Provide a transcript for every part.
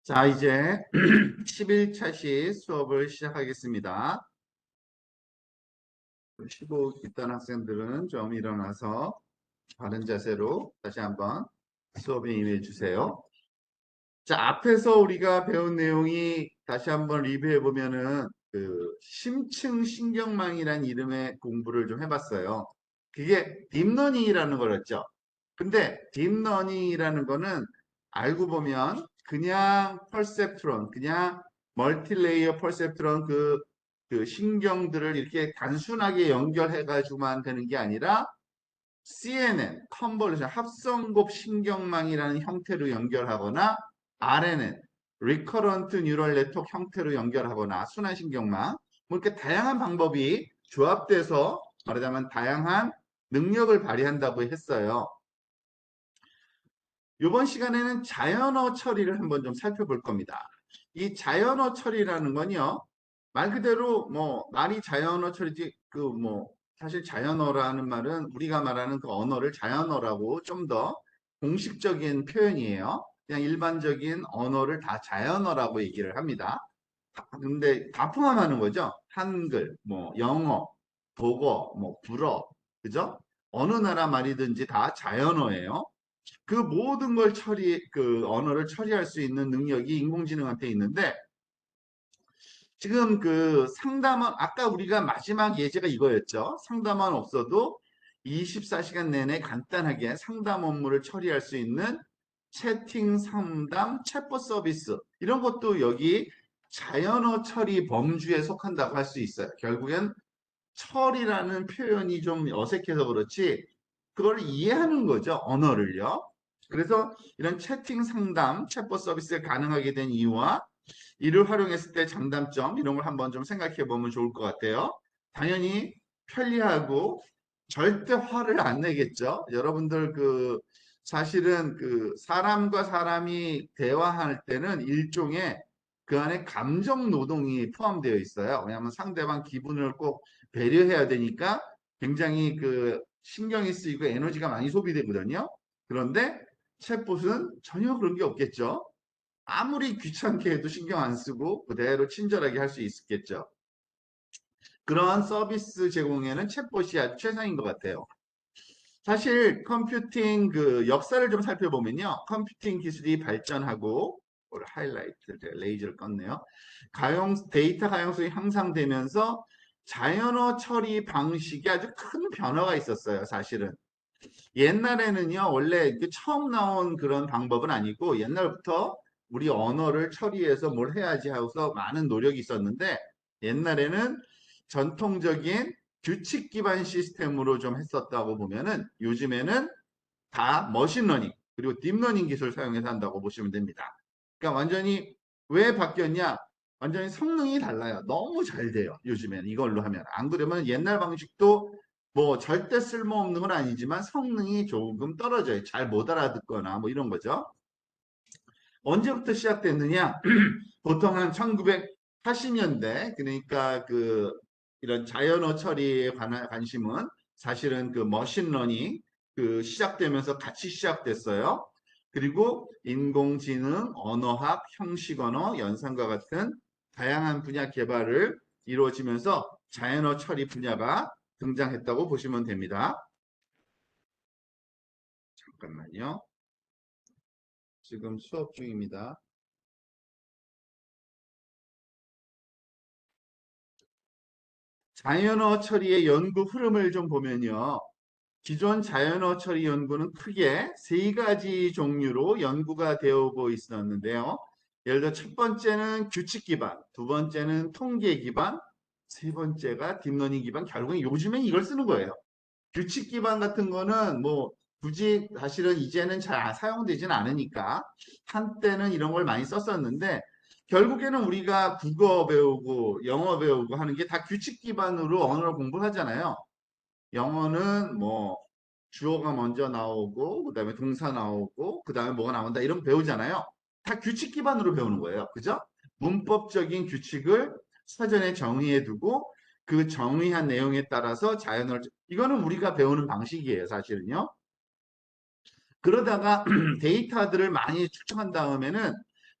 자, 이제 11차 시 수업을 시작하겠습니다. 쉬고 있던 학생들은 좀 일어나서 바른 자세로 다시 한번 수업에 임해 주세요. 자, 앞에서 우리가 배운 내용이 다시 한번 리뷰해 보면은 심층 신경망이라는 이름의 공부를 좀 해봤어요. 그게 딥러닝이라는 거였죠. 근데 딥러닝이라는 거는 알고 보면 그냥 퍼셉트론, 그냥 멀티레이어 퍼셉트론 그 신경들을 이렇게 단순하게 연결해 가지고만 되는 게 아니라 CNN, 컨볼루션, 합성곱 신경망이라는 형태로 연결하거나 RNN, 리커런트 뉴럴 네트워크 형태로 연결하거나 순환신경망, 뭐 이렇게 다양한 방법이 조합돼서 말하자면 다양한 능력을 발휘한다고 했어요. 이번 시간에는 자연어 처리를 한번 좀 살펴볼 겁니다. 이 자연어 처리라는 건요, 말 그대로 뭐 말이 자연어 처리지 사실 자연어라는 말은 우리가 말하는 그 언어를 자연어라고 좀 더 공식적인 표현이에요. 그냥 일반적인 언어를 다 자연어라고 얘기를 합니다. 근데 다 포함하는 거죠. 한글, 뭐 영어, 독어, 뭐 불어, 그죠? 어느 나라 말이든지 다 자연어예요. 그 모든 걸 그 언어를 처리할 수 있는 능력이 인공지능한테 있는데, 지금 그 상담원, 아까 우리가 마지막 예제가 이거였죠. 상담원 없어도 24시간 내내 간단하게 상담 업무를 처리할 수 있는 채팅 상담, 챗봇 서비스. 이런 것도 여기 자연어 처리 범주에 속한다고 할 수 있어요. 결국엔 철이라는 표현이 좀 어색해서 그렇지 그걸 이해하는 거죠. 언어를요. 그래서 이런 채팅 상담, 챗봇 서비스가 가능하게 된 이유와 이를 활용했을 때 장단점 이런 걸 한번 좀 생각해 보면 좋을 것 같아요. 당연히 편리하고 절대 화를 안 내겠죠. 여러분들 사실은 사람과 사람이 대화할 때는 일종의 그 안에 감정 노동이 포함되어 있어요. 왜냐하면 상대방 기분을 꼭 배려해야 되니까 굉장히 신경이 쓰이고 에너지가 많이 소비되거든요. 그런데 챗봇은 전혀 그런 게 없겠죠. 아무리 귀찮게 해도 신경 안 쓰고 그대로 친절하게 할 수 있겠죠. 그러한 서비스 제공에는 챗봇이 아주 최상인 것 같아요. 사실 컴퓨팅 역사를 좀 살펴보면요. 컴퓨팅 기술이 발전하고 하이라이트 레이저를 껐네요. 데이터 가용성이 향상되면서 자연어 처리 방식이 아주 큰 변화가 있었어요. 사실은. 옛날에는요, 원래 처음 나온 그런 방법은 아니고 옛날부터 우리 언어를 처리해서 뭘 해야지 하고서 많은 노력이 있었는데 옛날에는 전통적인 규칙 기반 시스템으로 좀 했었다고 보면은 요즘에는 다 머신러닝 그리고 딥러닝 기술을 사용해서 한다고 보시면 됩니다. 그러니까 완전히 왜 바뀌었냐? 완전히 성능이 달라요. 너무 잘 돼요. 요즘에는 이걸로 하면. 안 그러면 옛날 방식도 뭐 절대 쓸모없는 건 아니지만 성능이 조금 떨어져요. 잘 못 알아듣거나 뭐 이런 거죠. 언제부터 시작됐느냐? 보통 한 1980년대 그러니까 이런 자연어 처리에 관한 관심은 사실은 머신러닝 시작되면서 같이 시작됐어요. 그리고 인공지능, 언어학, 형식언어, 연산과 같은 다양한 분야 개발을 이루어지면서 자연어 처리 분야가 등장했다고 보시면 됩니다. 잠깐만요. 지금 수업 중입니다. 자연어 처리의 연구 흐름을 좀 보면요. 기존 자연어 처리 연구는 크게 세 가지 종류로 연구가 되어 오고 있었는데요. 예를 들어 첫 번째는 규칙 기반, 두 번째는 통계 기반, 세 번째가 딥러닝 기반. 결국엔 요즘엔 이걸 쓰는 거예요. 규칙 기반 같은 거는 뭐 굳이 사실은 이제는 잘 사용되지는 않으니까 한때는 이런 걸 많이 썼었는데 결국에는 우리가 국어 배우고 영어 배우고 하는 게 다 규칙 기반으로 언어를 공부하잖아요. 영어는 뭐 주어가 먼저 나오고 그다음에 동사 나오고 그다음에 뭐가 나온다 이런 거 배우잖아요. 다 규칙 기반으로 배우는 거예요. 그죠? 문법적인 규칙을 사전에 정의해 두고 그 정의한 내용에 따라서 자연어를 이거는 우리가 배우는 방식이에요. 사실은요. 그러다가 데이터들을 많이 축적한 다음에는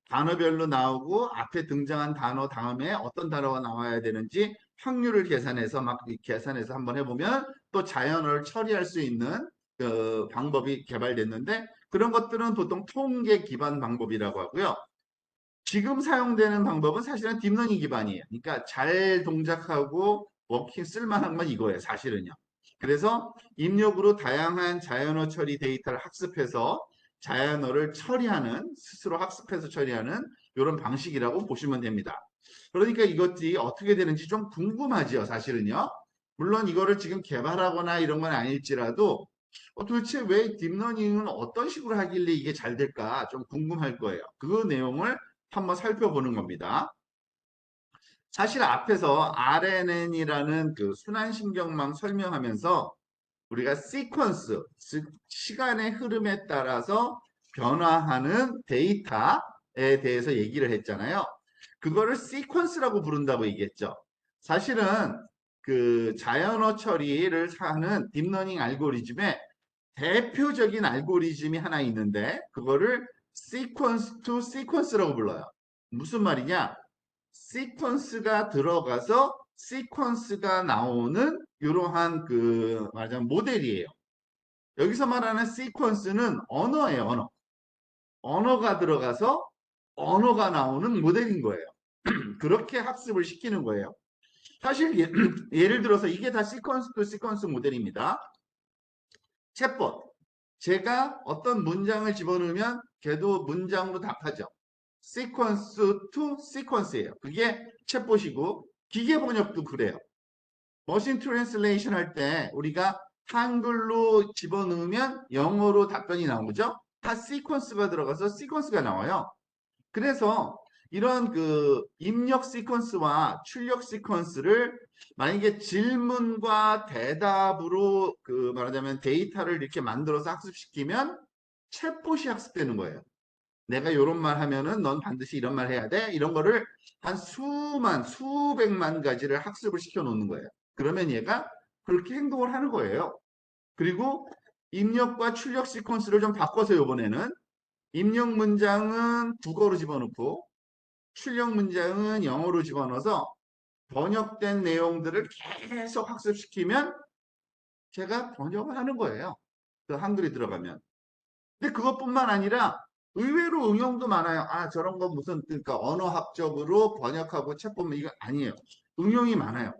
단어별로 나오고 앞에 등장한 단어 다음에 어떤 단어가 나와야 되는지 확률을 계산해서 막 계산해서 한번 해보면 또 자연어를 처리할 수 있는 그 방법이 개발됐는데 그런 것들은 보통 통계 기반 방법이라고 하고요. 지금 사용되는 방법은 사실은 딥러닝 기반이에요. 그러니까 잘 동작하고 워킹 쓸만한 건 이거예요. 사실은요. 그래서 입력으로 다양한 자연어 처리 데이터를 학습해서 자연어를 처리하는 스스로 학습해서 처리하는 이런 방식이라고 보시면 됩니다. 그러니까 이것이 어떻게 되는지 좀 궁금하죠. 사실은요. 물론 이거를 지금 개발하거나 이런 건 아닐지라도 도대체 왜 딥러닝은 어떤 식으로 하길래 이게 잘 될까 좀 궁금할 거예요. 그 내용을 한번 살펴보는 겁니다. 사실 앞에서 RNN이라는 그 순환신경망 설명하면서 우리가 시퀀스, 즉 시간의 흐름에 따라서 변화하는 데이터에 대해서 얘기를 했잖아요. 그거를 시퀀스라고 부른다고 얘기했죠. 사실은 그 자연어 처리를 하는 딥러닝 알고리즘에 대표적인 알고리즘이 하나 있는데 그거를 시퀀스 투 시퀀스라고 불러요. 무슨 말이냐? 시퀀스가 들어가서 시퀀스가 나오는 이러한 그 말하자면 모델이에요. 여기서 말하는 시퀀스는 언어예요, 언어. 언어가 들어가서 언어가 나오는 모델인 거예요. 그렇게 학습을 시키는 거예요. 사실 예를 들어서 이게 다 시퀀스 투 시퀀스 모델입니다. 챗봇. 제가 어떤 문장을 집어넣으면 걔도 문장으로 답하죠. 시퀀스 투 시퀀스예요. 그게 챗봇이고 기계 번역도 그래요. 머신 트랜슬레이션 할 때 우리가 한글로 집어넣으면 영어로 답변이 나오죠. 다 시퀀스가 들어가서 시퀀스가 나와요. 그래서 이런 그 입력 시퀀스와 출력 시퀀스를 만약에 질문과 대답으로 그 말하자면 데이터를 이렇게 만들어서 학습시키면 챗봇이 학습되는 거예요. 내가 이런 말 하면은 넌 반드시 이런 말 해야 돼. 이런 거를 한 수만, 수백만 가지를 학습을 시켜 놓는 거예요. 그러면 얘가 그렇게 행동을 하는 거예요. 그리고 입력과 출력 시퀀스를 좀 바꿔서 이번에는 입력 문장은 국어로 집어넣고 출력 문장은 영어로 집어넣어서 번역된 내용들을 계속 학습시키면 제가 번역을 하는 거예요. 그 한글이 들어가면. 근데 그것뿐만 아니라 의외로 응용도 많아요. 아, 저런 거 무슨, 그러니까 언어학적으로 번역하고 책 보면 이거 아니에요. 응용이 많아요.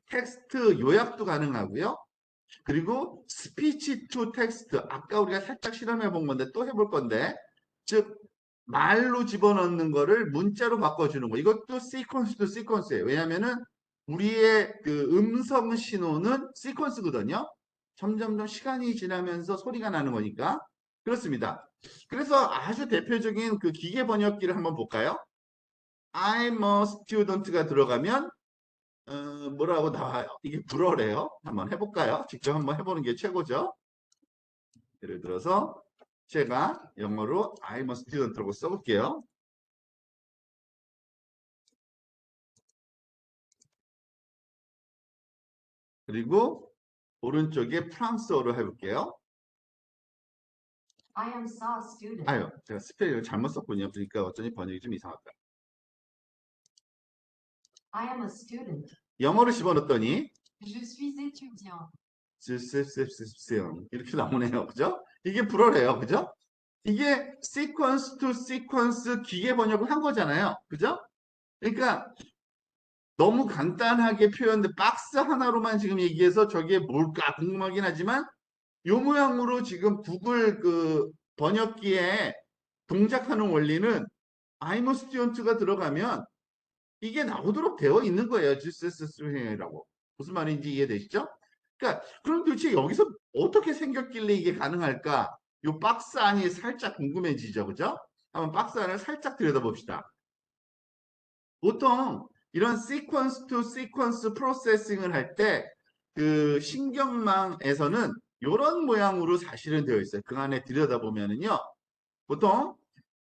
텍스트 요약도 가능하고요. 그리고 스피치 투 텍스트. 아까 우리가 살짝 실험해 본 건데 또 해볼 건데. 즉, 말로 집어넣는 거를 문자로 바꿔주는 거. 이것도 시퀀스 투 시퀀스예요. 왜냐면은 우리의 그 음성 신호는 시퀀스거든요. 점점점 시간이 지나면서 소리가 나는 거니까. 그렇습니다. 그래서 아주 대표적인 그 기계 번역기를 한번 볼까요? I'm a student가 들어가면 뭐라고 나와요? 이게 불어래요. 한번 해볼까요? 직접 한번 해보는 게 최고죠. 예를 들어서 제가 영어로 I'm a student라고 써볼게요. 그리고 오른쪽에 프랑스어로 해볼게요. I am so student. 아유, 제가 스펠링을 잘못 썼군요. 그러니까 어쩐지 번역이 좀 이상하다. I am a student. 영어로 집어넣었더니 Je suis étudiant. 이렇게 나오네요. 그죠? 이게 불어래요. 그죠? 이게 시퀀스 투 시퀀스 기계 번역을 한 거잖아요. 그죠? 그러니까 너무 간단하게 표현돼 박스 하나로만 지금 얘기해서 저게 뭘까 궁금하긴 하지만 요 모양으로 지금 구글 그 번역기에 동작하는 원리는 I'm a student가 들어가면 이게 나오도록 되어 있는 거예요. 주스스라고. 무슨 말인지 이해되시죠? 그러니까 그럼 도대체 여기서 어떻게 생겼길래 이게 가능할까? 요 박스 안이 살짝 궁금해지죠. 그죠? 한번 박스 안을 살짝 들여다봅시다. 보통 이런 시퀀스 투 시퀀스 프로세싱을 할 때 그 신경망에서는 이런 모양으로 사실은 되어 있어요. 그 안에 들여다보면은요. 보통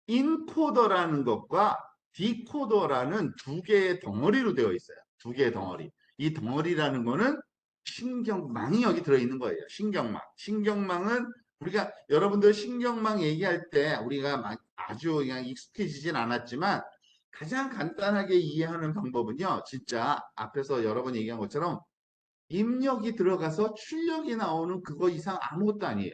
인코더라는 것과 디코더라는 두 개의 덩어리로 되어 있어요. 두 개의 덩어리. 이 덩어리라는 거는 신경망이 여기 들어있는 거예요. 신경망. 신경망은 우리가 여러분들 신경망 얘기할 때 우리가 아주 그냥 익숙해지진 않았지만 가장 간단하게 이해하는 방법은요. 진짜 앞에서 여러 번 얘기한 것처럼 입력이 들어가서 출력이 나오는 그거 이상 아무것도 아니에요.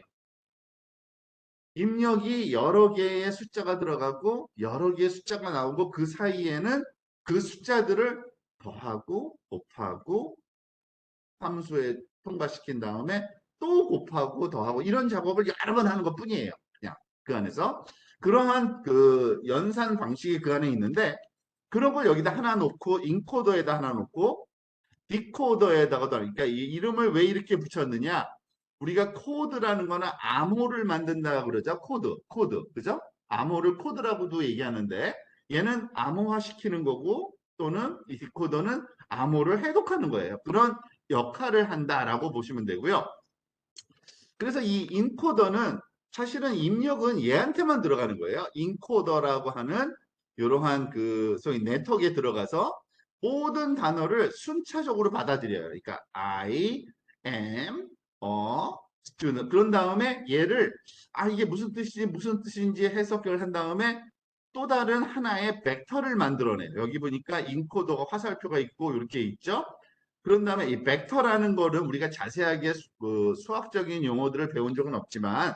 입력이 여러 개의 숫자가 들어가고 여러 개의 숫자가 나오고 그 사이에는 그 숫자들을 더하고 곱하고 함수에 통과시킨 다음에 또 곱하고 더하고 이런 작업을 여러 번 하는 것 뿐이에요. 그냥 그 안에서 그러한 그 연산 방식이 그 안에 있는데 그런 걸 여기다 하나 놓고 인코더에다 하나 놓고 디코더에다가도 그러니까 이 이름을 왜 이렇게 붙였느냐? 우리가 코드라는 거는 암호를 만든다 그러죠. 코드. 그죠? 암호를 코드라고도 얘기하는데 얘는 암호화 시키는 거고 또는 이 디코더는 암호를 해독하는 거예요. 그런 역할을 한다라고 보시면 되고요. 그래서 이 인코더는 사실은 입력은 얘한테만 들어가는 거예요. 인코더라고 하는 이러한 그 소위 네트워크에 들어가서 모든 단어를 순차적으로 받아들여요. 그러니까 I am a student. 그런 다음에 얘를 이게 무슨 뜻인지 해석을 한 다음에 또 다른 하나의 벡터를 만들어내요. 여기 보니까 인코더가 화살표가 있고 이렇게 있죠. 그런 다음에 이 벡터라는 거는 우리가 자세하게 그 수학적인 용어들을 배운 적은 없지만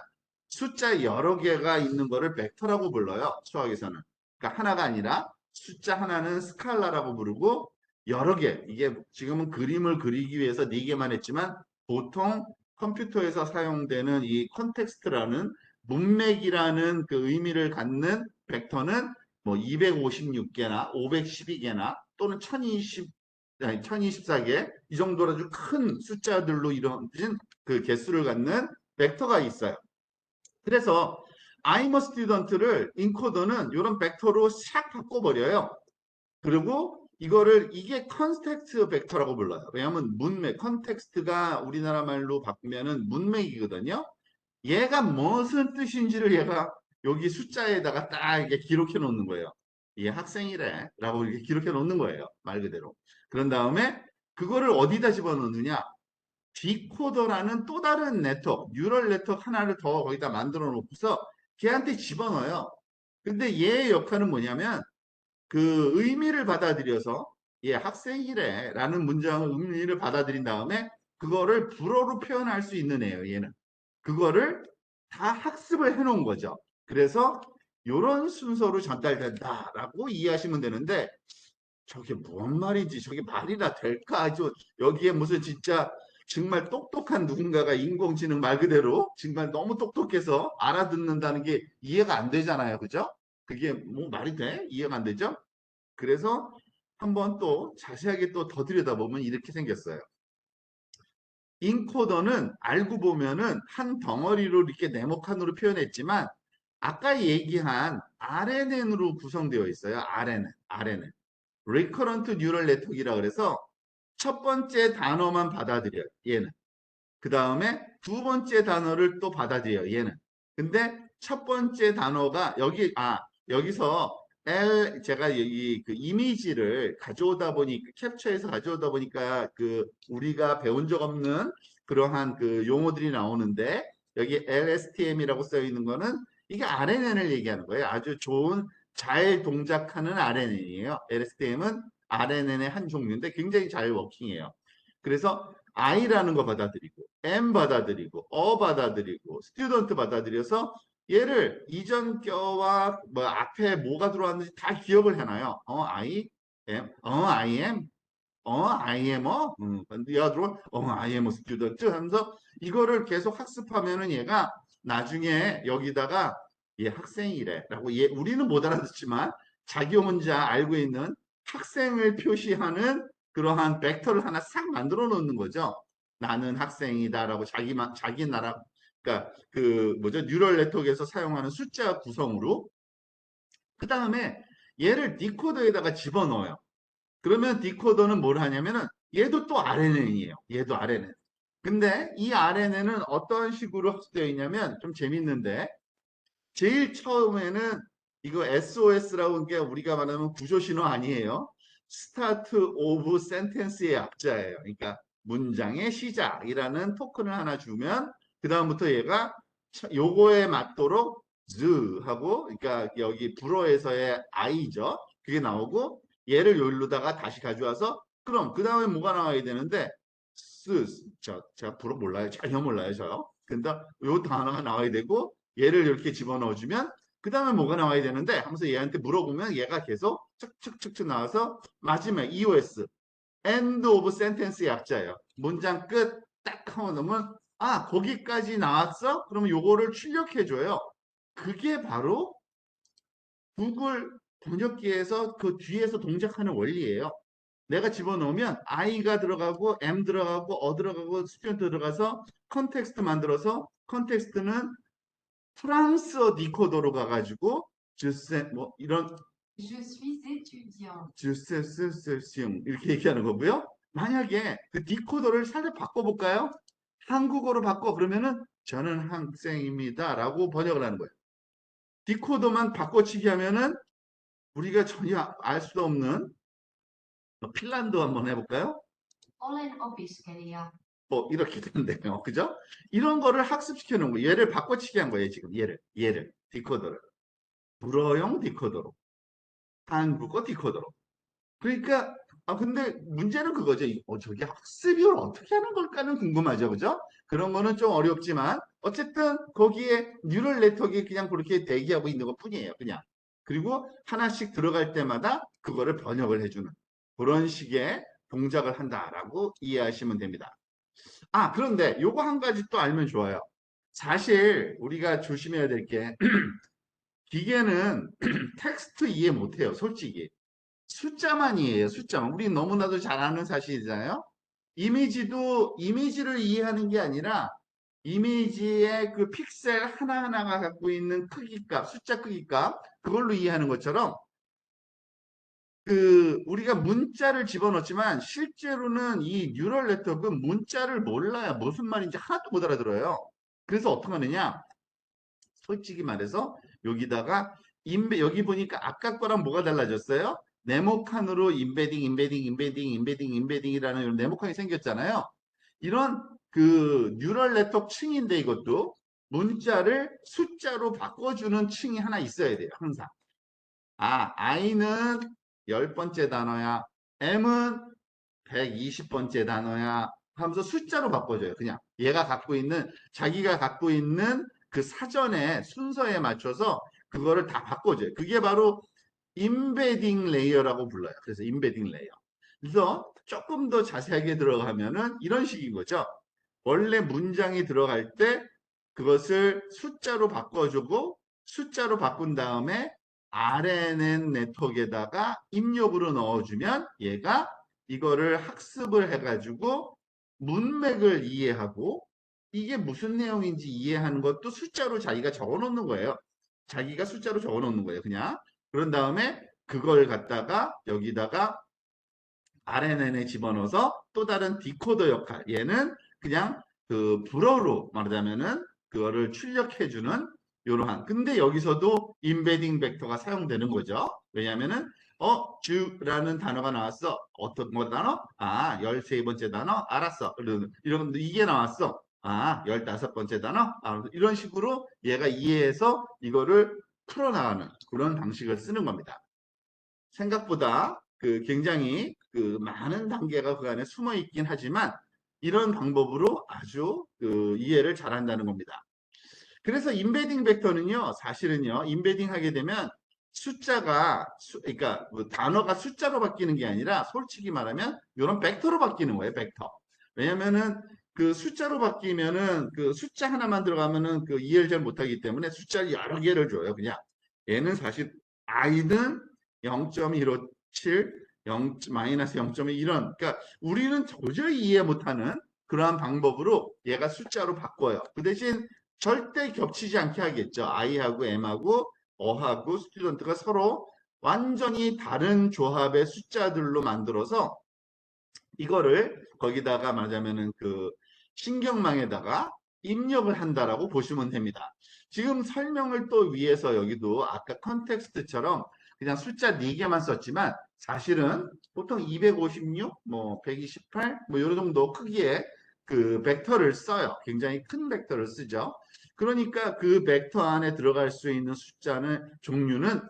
숫자 여러 개가 있는 거를 벡터라고 불러요. 수학에서는. 그러니까 하나가 아니라 숫자 하나는 스칼라라고 부르고 여러 개. 이게 지금은 그림을 그리기 위해서 네 개만 했지만 보통 컴퓨터에서 사용되는 이 컨텍스트라는 문맥이라는 그 의미를 갖는 벡터는 뭐 256개나 512개나 또는 1020 1024개 이 정도로 아주 큰 숫자들로 이루어진 그 개수를 갖는 벡터가 있어요. 그래서 I'm a student를 인코더는 이런 벡터로 샥 바꿔버려요. 그리고 이거를 이게 컨텍스트 벡터라고 불러요. 왜냐하면 문맥, 컨텍스트가 우리나라 말로 바꾸면은 문맥이거든요. 얘가 무슨 뜻인지를 얘가 여기 숫자에다가 딱 이렇게 기록해 놓는 거예요. 얘 학생이래 라고 이렇게 기록해 놓는 거예요. 말 그대로. 그런 다음에 그거를 어디다 집어넣느냐? 디코더라는 또 다른 네트워크, 뉴럴 네트워크 하나를 더 거기다 만들어 놓고서 걔한테 집어넣어요. 근데 얘의 역할은 뭐냐면 그 의미를 받아들여서 얘 학생이래 라는 문장의 의미를 받아들인 다음에 그거를 불어로 표현할 수 있는 애예요. 얘는. 그거를 다 학습을 해놓은 거죠. 그래서 이런 순서로 전달된다라고 이해하시면 되는데 저게 뭔 말인지 저게 말이나 될까? 여기에 무슨 진짜 정말 똑똑한 누군가가 인공지능 말 그대로 정말 너무 똑똑해서 알아듣는다는 게 이해가 안 되잖아요. 그죠? 그게 뭐 말이 돼? 이해가 안 되죠? 그래서 한번 또 자세하게 또 더 들여다보면 이렇게 생겼어요. 인코더는 알고 보면은 한 덩어리로 이렇게 네모칸으로 표현했지만 아까 얘기한 RNN으로 구성되어 있어요. RNN. Recurrent Neural Network이라 그래서 첫 번째 단어만 받아들여요. 얘는. 그 다음에 두 번째 단어를 또 받아들여요. 얘는. 근데 첫 번째 단어가 여기서 제가 여기 그 이미지를 가져오다 보니 캡처해서 가져오다 보니까 그 우리가 배운 적 없는 그러한 그 용어들이 나오는데 여기 LSTM이라고 써 있는 거는 이게 RNN을 얘기하는 거예요. 아주 좋은 잘 동작하는 RNN이에요. LSTM은 RNN의 한 종류인데 굉장히 잘 워킹해요. 그래서 I라는 거 받아들이고 M 받아들이고 받아들이고 스튜던트 받아들여서 얘를 이전 껴와 뭐 앞에 뭐가 들어왔는지 다 기억을 해놔요. I am, I am, 얘가 들어, I am a student 하면서 이거를 계속 학습하면은 얘가 나중에 여기다가 얘 학생이래라고 얘 우리는 못 알아듣지만 자기 혼자 알고 있는 학생을 표시하는 그러한 벡터를 하나 싹 만들어 놓는 거죠. 나는 학생이다라고 자기 나라 그러니까 그 뭐죠 뉴럴 네트워크에서 사용하는 숫자 구성으로 그 다음에 얘를 디코더에다가 집어넣어요. 그러면 디코더는 뭘 하냐면은 얘도 또 RNN이에요. 얘도 RNN. 근데 이 RNN은 어떤 식으로 학습되어 있냐면 좀 재밌는데 제일 처음에는 이거 SOS라고 하는 게 우리가 말하는 구조 신호 아니에요. Start of Sentence의 약자예요. 그러니까 문장의 시작이라는 토큰을 하나 주면 그 다음부터 얘가 요거에 맞도록 하고 그러니까 여기 불어에서의 I죠. 그게 나오고 얘를 여기로다가 다시 가져와서 그럼 그 다음에 뭐가 나와야 되는데 제가 불어 몰라요. 전혀 몰라요. 저요. 근데 요 단어가 나와야 되고 얘를 이렇게 집어넣어주면 그 다음에 뭐가 나와야 되는데 하면서 얘한테 물어보면 얘가 계속 척척척척 나와서 마지막에 EOS end of sentence 약자예요. 문장 끝 딱 하고 넣으면 아 거기까지 나왔어? 그러면 요거를 출력해줘요. 그게 바로 구글 번역기에서 그 뒤에서 동작하는 원리예요. 내가 집어넣으면 I가 들어가고 M 들어가고 들어가고 스튜던트 들어가서 컨텍스트 만들어서 컨텍스트는 프랑스어 디코더로 가가지고 주세 뭐 이런 Je suis étudiant. 주세스스싱 이렇게 얘기하는 거고요. 만약에 그 디코더를 살짝 바꿔볼까요? 한국어로 바꿔 그러면은 저는 학생입니다라고 번역을 하는 거예요. 디코더만 바꿔치기 하면은 우리가 전혀 알 수도 없는 핀란드 한번 해볼까요? Olen opiskelija. 이렇게 된대요. 그죠? 이런 거를 학습시켜 놓은 거예요. 얘를 바꿔치기 한 거예요, 지금. 얘를. 디코더를. 불어용 디코더로. 한국어 디코더로. 그러니까, 근데 문제는 그거죠. 저게 학습을 어떻게 하는 걸까는 궁금하죠. 그죠? 그런 거는 좀 어렵지만, 어쨌든 거기에 뉴럴 네트워크가 그냥 그렇게 대기하고 있는 것 뿐이에요. 그냥. 그리고 하나씩 들어갈 때마다 그거를 번역을 해주는 그런 식의 동작을 한다라고 이해하시면 됩니다. 그런데 요거 한 가지 또 알면 좋아요. 사실 우리가 조심해야 될 게 기계는 텍스트 이해 못해요. 솔직히. 숫자만 이해해요. 숫자만. 우리 너무나도 잘 아는 사실이잖아요. 이미지를 이해하는 게 아니라 이미지의 그 픽셀 하나하나가 갖고 있는 크기값, 숫자 크기값 그걸로 이해하는 것처럼 우리가 문자를 집어넣지만 실제로는 이 뉴럴 네트워크는 문자를 몰라요. 무슨 말인지 하나도 못 알아들어요. 그래서 어떻게 하느냐? 솔직히 말해서 여기다가 여기 보니까 아까 거랑 뭐가 달라졌어요? 네모칸으로 임베딩이라는 이런 네모칸이 생겼잖아요. 이런 뉴럴 네트워크 층인데 이것도 문자를 숫자로 바꿔주는 층이 하나 있어야 돼요. 항상. I는 10번째 단어야. M은 120번째 단어야. 하면서 숫자로 바꿔줘요. 그냥 자기가 갖고 있는 그 사전의 순서에 맞춰서 그거를 다 바꿔줘요. 그게 바로 임베딩 레이어라고 불러요. 그래서 임베딩 레이어. 그래서 조금 더 자세하게 들어가면은 이런 식인 거죠. 원래 문장이 들어갈 때 그것을 숫자로 바꿔주고 숫자로 바꾼 다음에 RNN 네트워크에다가 입력으로 넣어주면 얘가 이거를 학습을 해가지고 문맥을 이해하고 이게 무슨 내용인지 이해하는 것도 숫자로 자기가 적어 놓는 거예요. 자기가 숫자로 적어 놓는 거예요. 그냥. 그런 다음에 그걸 갖다가 여기다가 RNN에 집어넣어서 또 다른 디코더 역할. 얘는 그냥 불어로 말하자면은 그거를 출력해주는 이러한. 근데 여기서도 임베딩 벡터가 사용되는 거죠. 왜냐면은 주라는 단어가 나왔어. 어떤 거 단어? 13번째 단어? 알았어. 이런 이게 나왔어. 15번째 단어? 이런 식으로 얘가 이해해서 이거를 풀어나가는 그런 방식을 쓰는 겁니다. 생각보다 굉장히 많은 단계가 그 안에 숨어 있긴 하지만 이런 방법으로 아주 이해를 잘한다는 겁니다. 그래서 임베딩 벡터는요, 사실은요, 임베딩 하게 되면 그러니까 뭐 단어가 숫자로 바뀌는 게 아니라 솔직히 말하면 이런 벡터로 바뀌는 거예요, 벡터. 왜냐면은 그 숫자로 바뀌면은 그 숫자 하나만 들어가면은 이해를 잘 못하기 때문에 숫자를 여러 개를 줘요, 그냥. 얘는 사실 I는 0.157, 마이너스 0.1 이런, 그러니까 우리는 도저히 이해 못하는 그러한 방법으로 얘가 숫자로 바꿔요. 그 대신 절대 겹치지 않게 하겠죠. I하고 M하고 어하고 스튜던트가 서로 완전히 다른 조합의 숫자들로 만들어서 이거를 거기다가 말하자면은 신경망에다가 입력을 한다라고 보시면 됩니다. 지금 설명을 또 위해서 여기도 아까 컨텍스트처럼 그냥 숫자 4개만 썼지만 사실은 보통 256, 뭐 128, 뭐 요 정도 크기의 벡터를 써요. 굉장히 큰 벡터를 쓰죠. 그러니까 그 벡터 안에 들어갈 수 있는 숫자는 종류는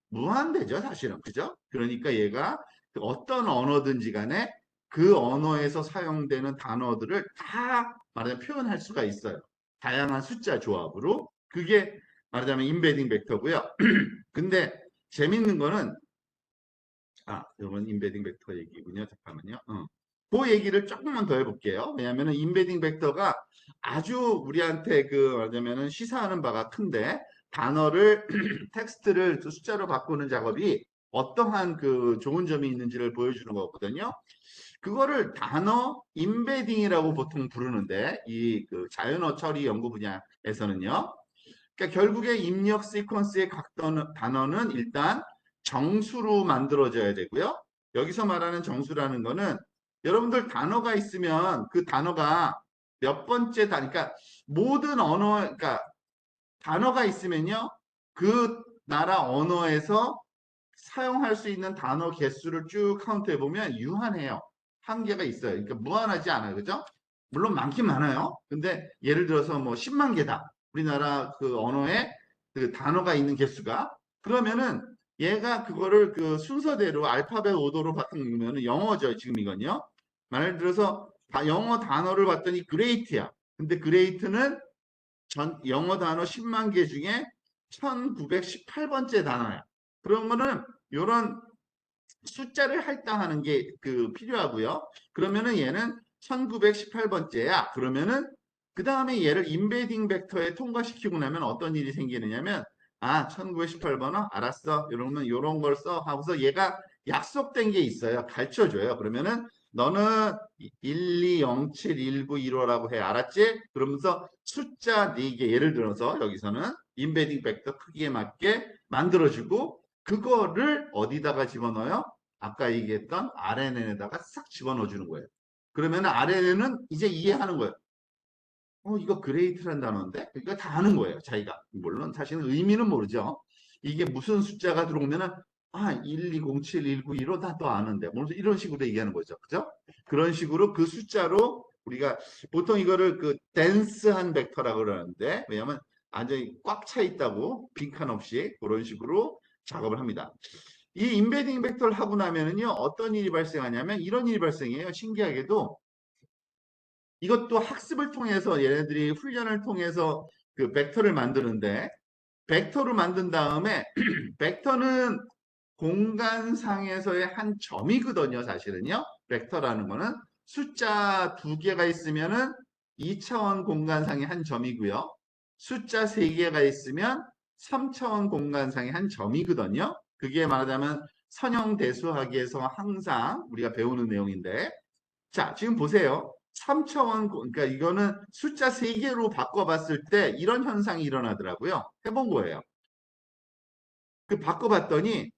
무한대죠, 사실은. 그죠? 그러니까 얘가 그 어떤 언어든지 간에 그 언어에서 사용되는 단어들을 다 말하자면 표현할 수가 있어요. 다양한 숫자 조합으로. 그게 말하자면 인베딩 벡터고요. 근데 재밌는 거는 이건 인베딩 벡터 얘기군요. 잠깐만요. 그 얘기를 조금만 더 해볼게요. 왜냐하면 인베딩 벡터가 아주 우리한테 그 말하자면은 시사하는 바가 큰데 단어를 텍스트를 그 숫자로 바꾸는 작업이 어떠한 그 좋은 점이 있는지를 보여주는 거거든요. 그거를 단어 인베딩이라고 보통 부르는데 이 그 자연어 처리 연구 분야에서는요. 그러니까 결국에 입력 시퀀스의 각 단어는 일단 정수로 만들어져야 되고요. 여기서 말하는 정수라는 거는 여러분들 단어가 있으면 그 단어가 몇 번째 그러니까 모든 언어, 그러니까 단어가 있으면요. 그 나라 언어에서 사용할 수 있는 단어 개수를 쭉 카운트해 보면 유한해요. 한계가 있어요. 그러니까 무한하지 않아요. 그죠? 물론 많긴 많아요. 근데 예를 들어서 뭐 10만 개다. 우리나라 그 언어에 그 단어가 있는 개수가. 그러면은 얘가 그거를 그 순서대로 알파벳 오더로 바꾸면 영어죠. 지금 이건요. 예를 들어서 영어 단어를 봤더니 great야. 근데 great는 영어 단어 10만 개 중에 1918번째 단어야. 그러면은 이런 숫자를 할당하는 게 그 필요하고요. 그러면은 얘는 1918번째야. 그러면은 그 다음에 얘를 인베딩 벡터에 통과시키고 나면 어떤 일이 생기느냐면 1918번호 알았어. 이러면 이런 걸 써 하고서 얘가 약속된 게 있어요. 가르쳐 줘요. 그러면은 너는 12071915라고 해. 알았지? 그러면서 숫자 4개 예를 들어서 여기서는 인베딩 벡터 크기에 맞게 만들어주고 그거를 어디다가 집어넣어요? 아까 얘기했던 RNN에다가 싹 집어넣어 주는 거예요. 그러면 RNN은 이제 이해하는 거예요. 이거 그레이트란 단어인데? 이거 다 아는 거예요, 자기가. 물론 사실은 의미는 모르죠. 이게 무슨 숫자가 들어오면은 1207, 1915 다 또 아는데. 뭐 이런 식으로 얘기하는 거죠. 그죠? 그런 식으로 그 숫자로 우리가 보통 이거를 그 댄스한 벡터라고 그러는데 왜냐면 완전히 꽉 차 있다고 빈칸 없이 그런 식으로 작업을 합니다. 이 인베딩 벡터를 하고 나면은요, 어떤 일이 발생하냐면 이런 일이 발생해요. 신기하게도 이것도 학습을 통해서 얘네들이 훈련을 통해서 그 벡터를 만드는데 벡터를 만든 다음에 벡터는 공간상에서의 한 점이거든요, 사실은요. 벡터라는 거는 숫자 2개가 있으면은 2차원 공간상의 한 점이고요. 숫자 3개가 있으면 3차원 공간상의 한 점이거든요. 그게 말하자면 선형대수학에서 항상 우리가 배우는 내용인데 자, 지금 보세요. 3차원, 그러니까 이거는 숫자 3개로 바꿔봤을 때 이런 현상이 일어나더라고요. 해본 거예요. 그 바꿔봤더니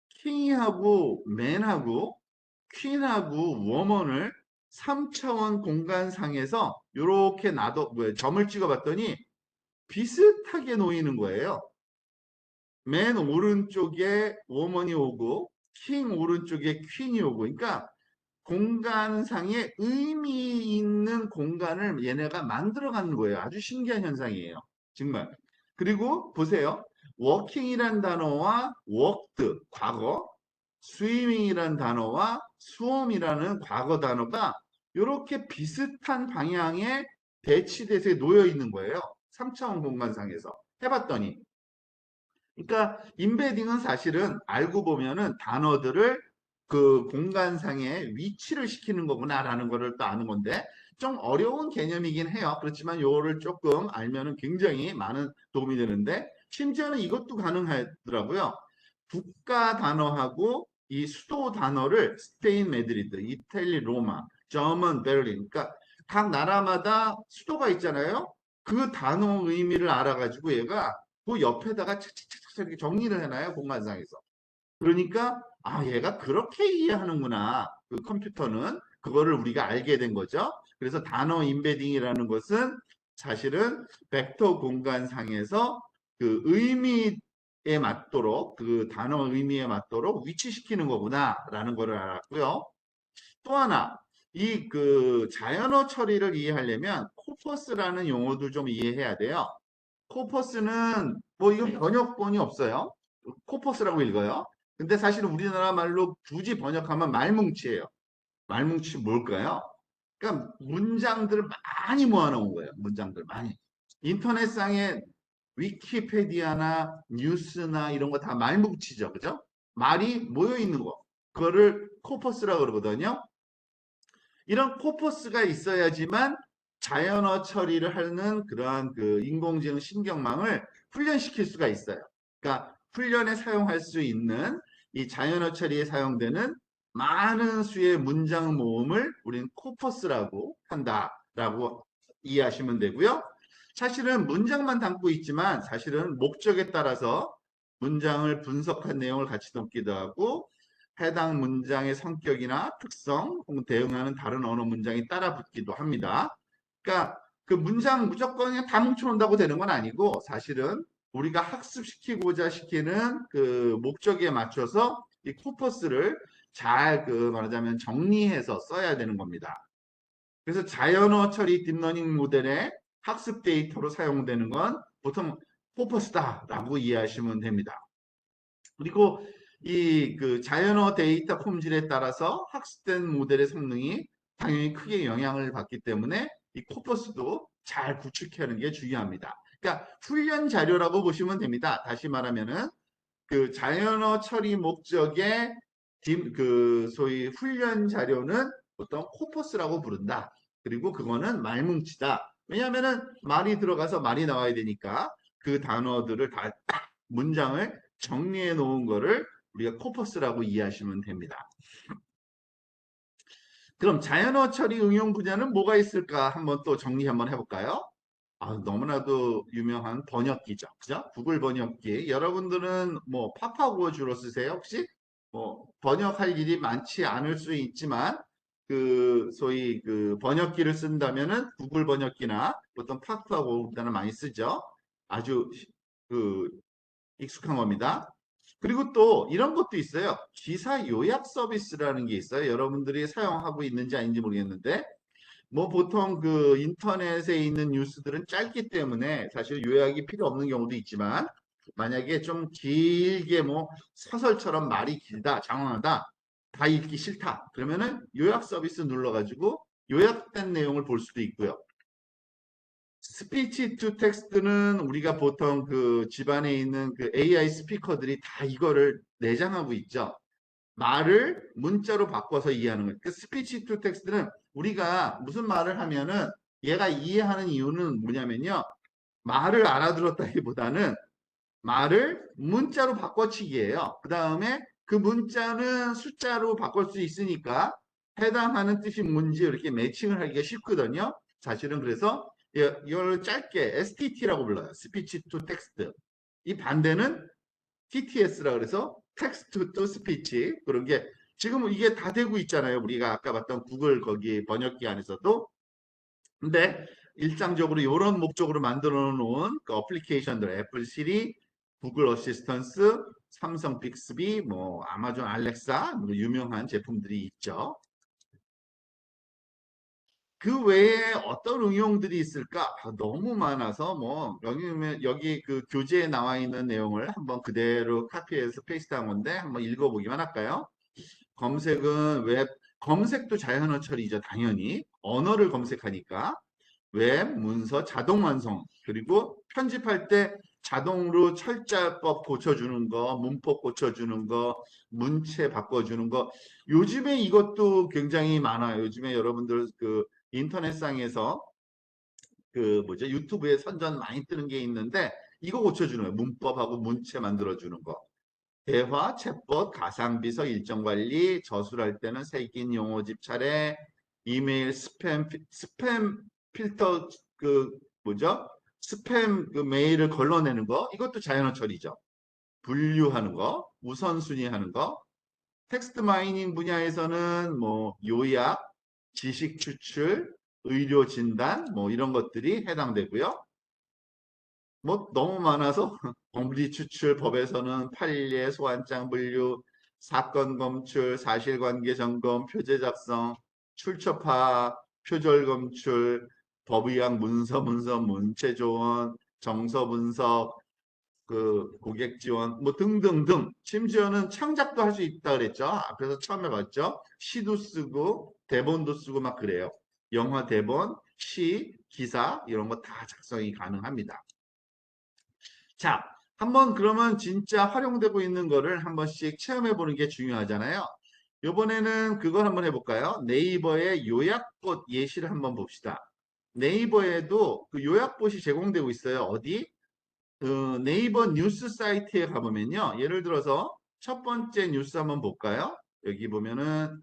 킹하고 맨하고 퀸하고 워먼을 3차원 공간상에서 이렇게 점을 찍어봤더니 비슷하게 놓이는 거예요. 맨 오른쪽에 워먼이 오고 킹 오른쪽에 퀸이 오고 그러니까 공간상에 의미 있는 공간을 얘네가 만들어가는 거예요. 아주 신기한 현상이에요. 정말. 그리고 보세요. 워킹이란 단어와 worked, 과거, swimming이란 단어와 swim이라는 과거 단어가 이렇게 비슷한 방향에 배치돼서 놓여 있는 거예요. 3차원 공간상에서. 해봤더니. 그러니까 인베딩은 사실은 알고 보면은 단어들을 그 공간상에 위치를 시키는 거구나라는 거를 또 아는 건데 좀 어려운 개념이긴 해요. 그렇지만 요거를 조금 알면은 굉장히 많은 도움이 되는데 심지어는 이것도 가능하더라고요. 국가 단어하고 이 수도 단어를 스페인 메드리드, 이탈리 로마, 저먼 베를린 그러니까 각 나라마다 수도가 있잖아요. 그 단어 의미를 알아가지고 얘가 그 옆에다가 착착착착 이렇게 정리를 해놔요 공간상에서. 그러니까 얘가 그렇게 이해하는구나. 그 컴퓨터는 그거를 우리가 알게 된 거죠. 그래서 단어 인베딩이라는 것은 사실은 벡터 공간상에서 그 의미에 맞도록 그 단어 의미에 맞도록 위치시키는 거구나라는 거를 알았고요. 또 하나 이 그 자연어 처리를 이해하려면 코퍼스라는 용어도 좀 이해해야 돼요. 코퍼스는 뭐 이거 번역본이 없어요. 코퍼스라고 읽어요. 근데 사실 우리나라 말로 굳이 번역하면 말뭉치예요. 말뭉치 뭘까요? 그러니까 문장들을 많이 모아놓은 거예요. 문장들 많이. 인터넷상에 위키페디아나 뉴스나 이런 거 다 말뭉치죠. 그죠? 말이 모여 있는 거. 그거를 코퍼스라고 그러거든요. 이런 코퍼스가 있어야지만 자연어 처리를 하는 그러한 그 인공지능 신경망을 훈련시킬 수가 있어요. 그러니까 훈련에 사용할 수 있는 이 자연어 처리에 사용되는 많은 수의 문장 모음을 우리는 코퍼스라고 한다라고 이해하시면 되고요. 사실은 문장만 담고 있지만 사실은 목적에 따라서 문장을 분석한 내용을 같이 담기도 하고 해당 문장의 성격이나 특성 혹은 대응하는 다른 언어 문장이 따라 붙기도 합니다. 그러니까 그 문장 무조건 그냥 다 뭉쳐놓는다고 되는 건 아니고 사실은 우리가 학습시키고자 시키는 그 목적에 맞춰서 이 코퍼스를 잘 그 말하자면 정리해서 써야 되는 겁니다. 그래서 자연어 처리 딥러닝 모델의 학습 데이터로 사용되는 건 보통 코퍼스다라고 이해하시면 됩니다. 그리고 이 그 자연어 데이터 품질에 따라서 학습된 모델의 성능이 당연히 크게 영향을 받기 때문에 이 코퍼스도 잘 구축하는 게 중요합니다. 그러니까 훈련 자료라고 보시면 됩니다. 다시 말하면은 그 자연어 처리 목적의 그 소위 훈련 자료는 보통 코퍼스라고 부른다. 그리고 그거는 말뭉치다. 왜냐하면은 말이 들어가서 말이 나와야 되니까 그 단어들을 다 문장을 정리해 놓은 거를 우리가 코퍼스라고 이해하시면 됩니다. 그럼 자연어 처리 응용 분야는 뭐가 있을까? 한번 또 정리 한번 해볼까요? 아, 너무나도 유명한 번역기죠. 그죠? 구글 번역기. 여러분들은 뭐 파파고 주로 쓰세요? 혹시? 뭐 번역할 일이 많지 않을 수 있지만 그 소위 그 번역기를 쓴다면은 구글 번역기나 보통 파파고보다는 많이 쓰죠. 아주 그 익숙한 겁니다. 그리고 또 이런 것도 있어요. 기사 요약 서비스라는 게 있어요. 여러분들이 사용하고 있는지 아닌지 모르겠는데 뭐 보통 그 인터넷에 있는 뉴스들은 짧기 때문에 사실 요약이 필요 없는 경우도 있지만 만약에 좀 길게 뭐 소설처럼 말이 길다, 장황하다, 다 읽기 싫다. 그러면은 요약 서비스 눌러가지고 요약된 내용을 볼 수도 있고요. 스피치 투 텍스트는 우리가 보통 그 집안에 있는 그 AI 스피커들이 다 이거를 내장하고 있죠. 말을 문자로 바꿔서 이해하는 거예요. 그 스피치 투 텍스트는 우리가 무슨 말을 하면은 얘가 이해하는 이유는 뭐냐면요. 말을 알아들었다기보다는 말을 문자로 바꿔치기예요. 그 다음에 그 문자는 숫자로 바꿀 수 있으니까 해당하는 뜻이 뭔지 이렇게 매칭을 하기가 쉽거든요. 사실은 그래서 이걸 짧게 STT라고 불러요. 스피치 투 텍스트. 이 반대는 TTS라 그래서 텍스트 투 스피치 그런 게 지금 이게 다 되고 있잖아요. 우리가 아까 봤던 구글 거기 번역기 안에서도. 근데 일상적으로 이런 목적으로 만들어 놓은 그 어플리케이션들 애플 시리, 구글 어시스턴스, 삼성 빅스비, 뭐 아마존 알렉사 뭐 유명한 제품들이 있죠. 그 외에 어떤 응용들이 있을까? 너무 많아서 뭐 여기 그 교재에 나와 있는 내용을 한번 그대로 카피해서 페이스트한 건데 한번 읽어보기만 할까요? 검색은 웹 검색도 자연어 처리죠. 당연히 언어를 검색하니까 웹 문서 자동 완성 그리고 편집할 때 자동으로 철자법 고쳐주는 거, 문법 고쳐주는 거, 문체 바꿔주는 거. 요즘에 이것도 굉장히 많아요. 요즘에 여러분들 그 인터넷상에서 그 뭐죠? 유튜브에 선전 많이 뜨는 게 있는데 이거 고쳐주는 거예요. 문법하고 문체 만들어주는 거. 대화, 챗봇, 가상비서, 일정관리, 저술할 때는 새긴 용어집 차례, 이메일 스팸 필터 그 뭐죠? 스팸 그 메일을 걸러내는 거 이것도 자연어 처리죠. 분류하는 거, 우선순위 하는 거, 텍스트 마이닝 분야에서는 뭐 요약, 지식 추출, 의료 진단 뭐 이런 것들이 해당되고요. 뭐 너무 많아서 공리 추출 법에서는 판례, 소환장 분류, 사건 검출, 사실관계 점검, 표제 작성, 출처파, 표절 검출, 법의학, 문서, 문체 조언, 정서 분석, 그 고객 지원 뭐 등등등. 심지어는 창작도 할 수 있다 그랬죠. 앞에서 처음에 봤죠. 시도 쓰고 대본도 쓰고 막 그래요. 영화 대본, 시, 기사 이런 거 다 작성이 가능합니다. 자, 한번 그러면 진짜 활용되고 있는 거를 한 번씩 체험해 보는 게 중요하잖아요. 이번에는 그걸 한번 해볼까요? 네이버의 요약봇 예시를 한번 봅시다. 네이버에도 그 요약봇이 제공되고 있어요. 어디? 그 네이버 뉴스 사이트에 가보면요. 예를 들어서 첫 번째 뉴스 한번 볼까요? 여기 보면은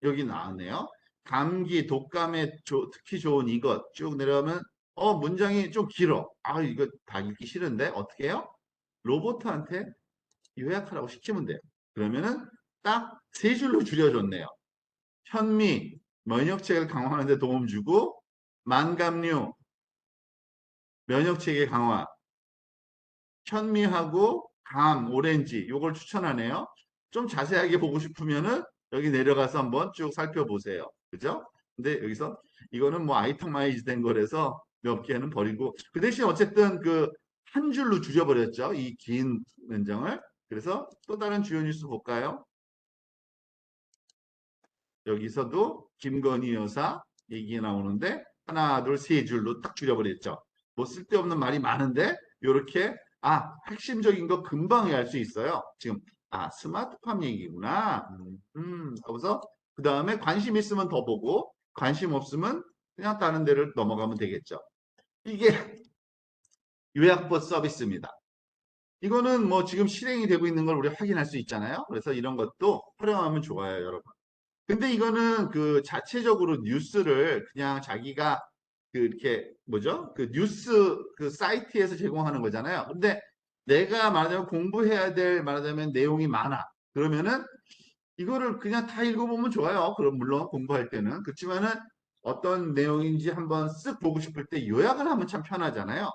여기 나왔네요. 감기, 독감에 특히 좋은 이것 쭉 내려가면 문장이 좀 길어. 아, 이거 다 읽기 싫은데 어떻게 해요? 로봇한테 요약하라고 시키면 돼요. 그러면은 딱 세 줄로 줄여줬네요. 현미, 면역체계를 강화하는 데 도움 주고 만감류, 면역체계 강화, 현미하고 감, 오렌지 요걸 추천하네요. 좀 자세하게 보고 싶으면은 여기 내려가서 한번 쭉 살펴보세요. 그죠? 근데 여기서 이거는 뭐 아이터마이즈 된 거라서 몇 개는 버리고 그 대신 어쨌든 그 한 줄로 줄여버렸죠. 이 긴 문장을. 그래서 또 다른 주요 뉴스 볼까요? 여기서도 김건희 여사 얘기 나오는데 하나, 둘, 세 줄로 딱 줄여버렸죠. 뭐 쓸데없는 말이 많은데 이렇게 핵심적인 거 금방 알 수 있어요. 지금 스마트팜 얘기구나. 하고서 그 다음에 관심 있으면 더 보고 관심 없으면 그냥 다른 데를 넘어가면 되겠죠. 이게 요약본 서비스입니다. 이거는 뭐 지금 실행이 되고 있는 걸 우리 확인할 수 있잖아요. 그래서 이런 것도 활용하면 좋아요, 여러분. 근데 이거는 그 자체적으로 뉴스를 그냥 자기가 그 이렇게 뭐죠? 그 뉴스 그 사이트에서 제공하는 거잖아요. 근데 내가 말하자면 공부해야 될 말하자면 내용이 많아. 그러면은 이거를 그냥 다 읽어보면 좋아요. 그럼 물론 공부할 때는. 그렇지만은 어떤 내용인지 한번 쓱 보고 싶을 때 요약을 하면 참 편하잖아요.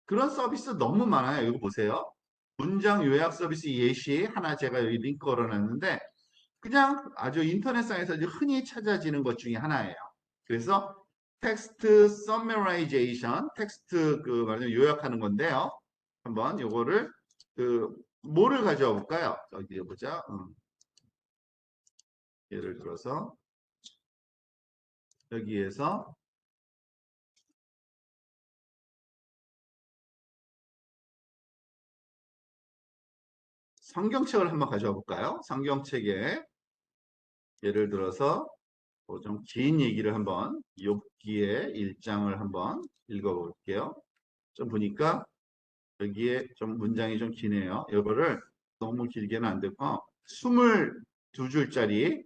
그런 서비스 너무 많아요. 이거 보세요. 문장 요약 서비스 예시 하나 제가 여기 링크 걸어놨는데 그냥 아주 인터넷상에서 흔히 찾아지는 것 중에 하나예요. 그래서 텍스트 서머라이제이션, 텍스트 그 말하자면 요약하는 건데요. 한번 요거를 그 뭐를 가져와 볼까요? 어디 보자. 예를 들어서 여기에서 성경책을 한번 가져와 볼까요? 성경책에 예를 들어서 뭐 좀 긴 얘기를 한번 욥기의 1장을 한번 읽어볼게요. 좀 보니까 여기에 좀 문장이 좀 기네요. 이거를 너무 길게는 안 되고 22줄짜리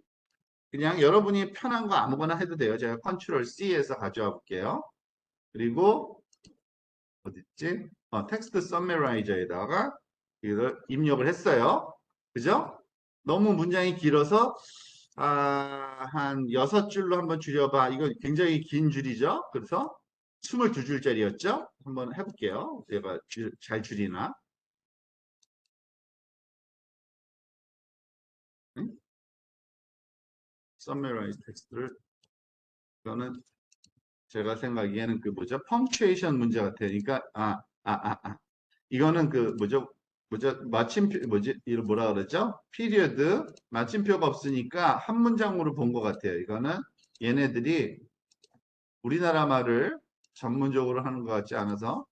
그냥 여러분이 편한 거 아무거나 해도 돼요. 제가 컨트롤 C에서 가져와 볼게요. 그리고 어딨지? 텍스트 서머라이저에다가 이걸 입력을 했어요. 그죠? 너무 문장이 길어서 한 6줄로 한번 줄여봐. 이거 굉장히 긴 줄이죠? 그래서 22줄짜리였죠? 한번 해볼게요. 제가 잘 줄이나? 응? summarize 텍스트를 이거는 제가 생각하기에는 그 뭐죠? 펑츄에이션 문제 같아요. 그러니까 이거는 그 뭐죠? 마침표 뭐지? 이거 뭐라 그러죠? 피리어드 마침표가 없으니까 한 문장으로 본 것 같아요. 이거는 얘네들이 우리나라 말을 전문적으로 하는 것 같지 않아서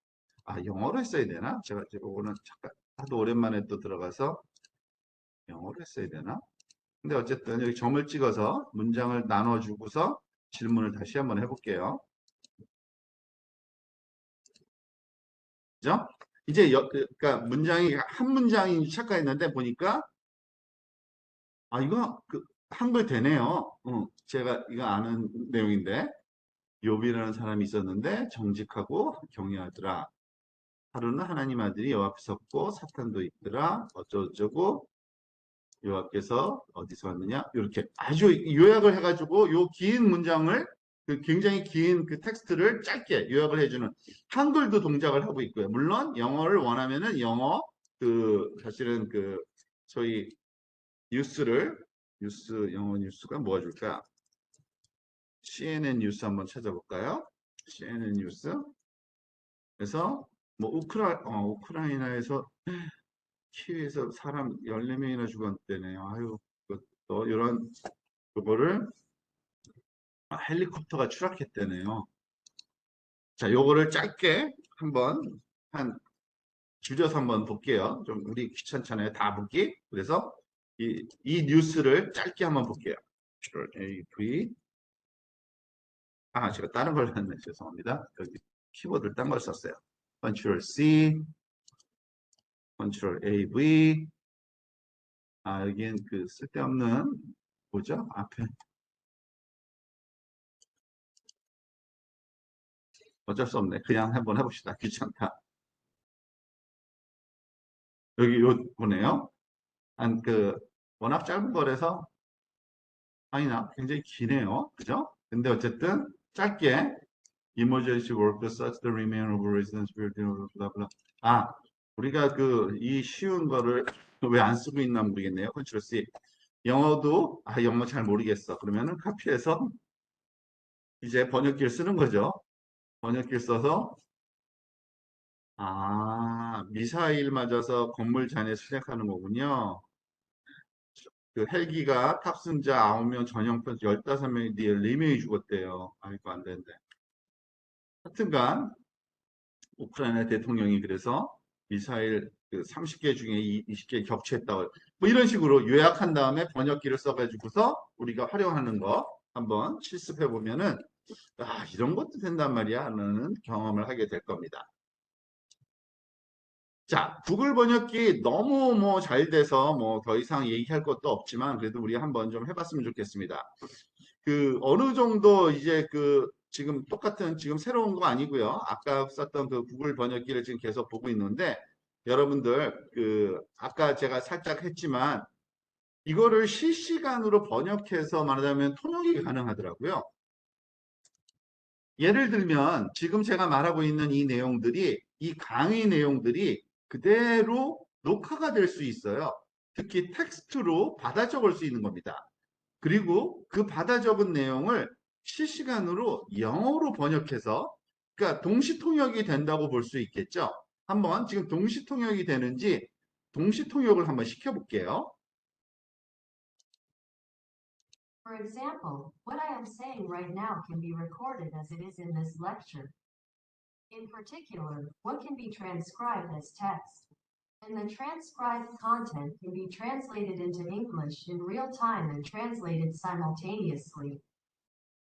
영어로 했어야 되나? 제가 이거는 잠깐 하도 오랜만에 또 들어가서 영어로 했어야 되나? 근데 어쨌든 여기 점을 찍어서 문장을 나눠주고서 질문을 다시 한번 해볼게요. 그죠? 이제 그러니까 문장이 한 문장이 착각했는데 보니까 이거 그 한글 되네요. 제가 이거 아는 내용인데 욥이라는 사람이 있었는데 정직하고 경외하더라. 하루는 하나님 아들이 여 앞에 섰고 사탄도 있더라. 어쩌고저쩌고 여호와께서 어디서 왔느냐? 이렇게 아주 요약을 해가지고 요 긴 문장을 그 굉장히 긴 그 텍스트를 짧게 요약을 해주는 한글도 동작을 하고 있고요. 물론 영어를 원하면은 영어 그 사실은 그 저희 뉴스 영어 뉴스가 뭐가 줄까? CNN 뉴스 한번 찾아볼까요? CNN 뉴스. 그래서 뭐 우크라이나에서 키위에서 사람 14명이나 죽었대네요. 아유, 또 이런 요거를 헬리콥터가 추락했대네요. 자, 요거를 짧게 한번 줄여서 한번 볼게요. 좀 우리 귀찮잖아요. 다 보기. 그래서 이 뉴스를 짧게 한번 볼게요. AV. 제가 다른 걸 했네. 죄송합니다. 여기 키보드를 딴 걸 썼어요. Ctrl C, Ctrl AV. 여기엔 그 쓸데없는 뭐죠? 앞에 어쩔 수 없네. 그냥 한번 해봅시다. 귀찮다. 여기 요 보네요. 워낙 짧은 거라서 아니나 굉장히 기네요. 그죠? 근데 어쨌든 짧게 emergency workers such the remain of residence building blah blah. 우리가 이 쉬운 거를 왜 안 쓰고 있나 모르겠네요. 컨트롤 C. 영어도 영어 잘 모르겠어. 그러면은 카피해서 이제 번역기를 쓰는 거죠. 번역기를 써서 미사일 맞아서 건물 잔해 수색하는 거군요. 그 헬기가 탑승자 9명 전용편 15명이 뒤에 4명이 죽었대요. 아이고 안 되는데. 하여튼간 우크라이나 대통령이 그래서 미사일 30개 중에 20개 격추했다고 뭐 이런 식으로 요약한 다음에 번역기를 써가지고서 우리가 활용하는 거 한번 실습해 보면은 이런 것도 된단 말이야 하는 경험을 하게 될 겁니다. 자, 구글 번역기 너무 뭐 잘 돼서 뭐 더 이상 얘기할 것도 없지만 그래도 우리 한번 좀 해봤으면 좋겠습니다. 어느 정도 이제 지금 똑같은 지금 새로운 거 아니고요. 아까 썼던 그 구글 번역기를 지금 계속 보고 있는데 여러분들 아까 제가 살짝 했지만 이거를 실시간으로 번역해서 말하자면 통역이 가능하더라고요. 예를 들면 지금 제가 말하고 있는 이 내용들이 이 강의 내용들이 그대로 녹화가 될 수 있어요. 특히 텍스트로 받아 적을 수 있는 겁니다. 그리고 그 받아 적은 내용을 실시간으로 영어로 번역해서 그러니까 동시 통역이 된다고 볼 수 있겠죠. 한번 지금 동시 통역이 되는지 동시 통역을 한번 시켜볼게요. For example, what I am saying right now can be recorded as it is in this lecture. In particular, what can be transcribed as text. And the transcribed content can be translated into English in real time and translated simultaneously.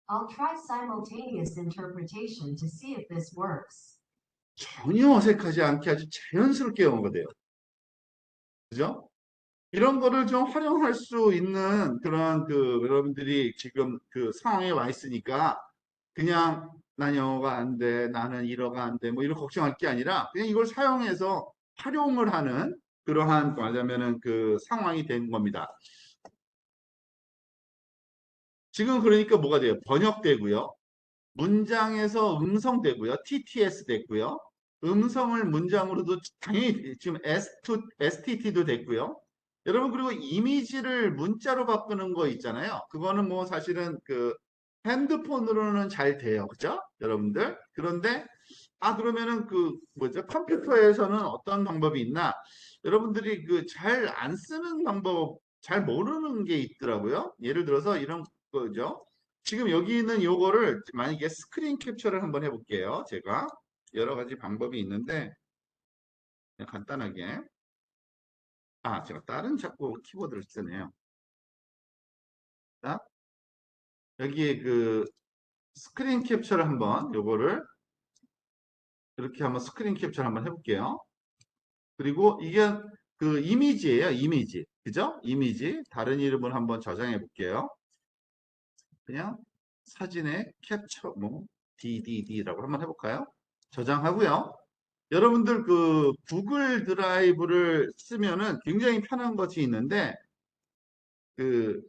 I'll try simultaneous interpretation to see if this works. 전혀 어색하지 않게 아주 자연스럽게 영어가 돼요. 그죠? 이런 거를 좀 활용할 수 있는 그런 여러분들이 지금 상황에 와 있으니까 그냥 난 영어가 안 돼, 나는 일어가 안 돼, 뭐 이런 걱정할 게 아니라 그냥 이걸 사용해서 활용을 하는 그러한 말하자면은 상황이 된 겁니다. 지금 그러니까 뭐가 돼요? 번역되고요. 문장에서 음성되고요. TTS 됐고요. 음성을 문장으로도 당연히 지금 STT도 됐고요. 여러분 그리고 이미지를 문자로 바꾸는 거 있잖아요. 그거는 뭐 사실은 핸드폰으로는 잘 돼요. 그죠? 여러분들. 그런데 그러면은 뭐죠? 컴퓨터에서는 어떤 방법이 있나? 여러분들이 잘 안 쓰는 방법, 잘 모르는 게 있더라고요. 예를 들어서 이런 거죠. 지금 여기 있는 요거를 만약에 스크린 캡처를 한번 해볼게요. 제가 여러 가지 방법이 있는데 그냥 간단하게 제가 다른 자꾸 키보드를 쓰네요. 자, 여기에 스크린 캡처를 한번 요거를 이렇게 한번 스크린 캡처를 한번 해볼게요. 그리고 이게 이미지예요. 이미지. 그죠? 이미지. 다른 이름을 한번 저장해 볼게요. 그냥 사진의 캡처 뭐 DDD라고 한번 해볼까요? 저장하고요. 여러분들 구글 드라이브를 쓰면은 굉장히 편한 것이 있는데 그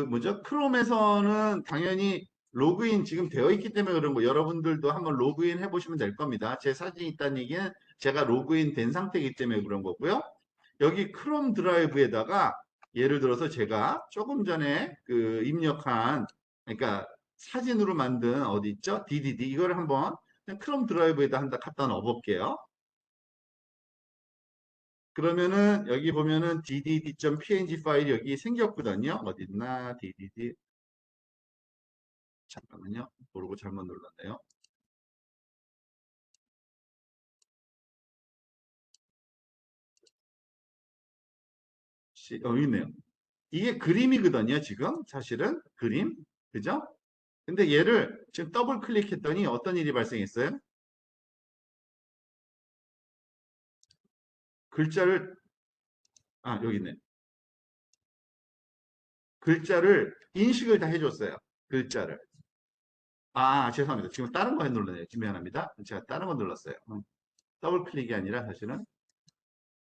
뭐죠? 크롬에서는 당연히 로그인 지금 되어 있기 때문에 그런 거 여러분들도 한번 로그인 해보시면 될 겁니다. 제 사진이 있다는 얘기는 제가 로그인 된 상태이기 때문에 그런 거고요. 여기 크롬 드라이브에다가 예를 들어서 제가 조금 전에 그 입력한, 그러니까 사진으로 만든 어디 있죠? DDD. 이거를 한번 그냥 크롬 드라이브에다 갖다 넣어볼게요. 그러면은 여기 보면은 ddd.png 파일이 여기 생겼거든요. 어디 있나? ddd. 잠깐만요. 모르고 잘못 눌렀네요. 여기 있네요. 이게 그림이거든요. 지금 사실은 그림. 그죠? 근데 얘를 지금 더블 클릭했더니 어떤 일이 발생했어요? 글자를, 여기 있네. 글자를 인식을 다 해줬어요. 글자를. 죄송합니다. 지금 다른 거 눌렀네요. 미안합니다. 제가 다른 거 눌렀어요. 더블 클릭이 아니라 사실은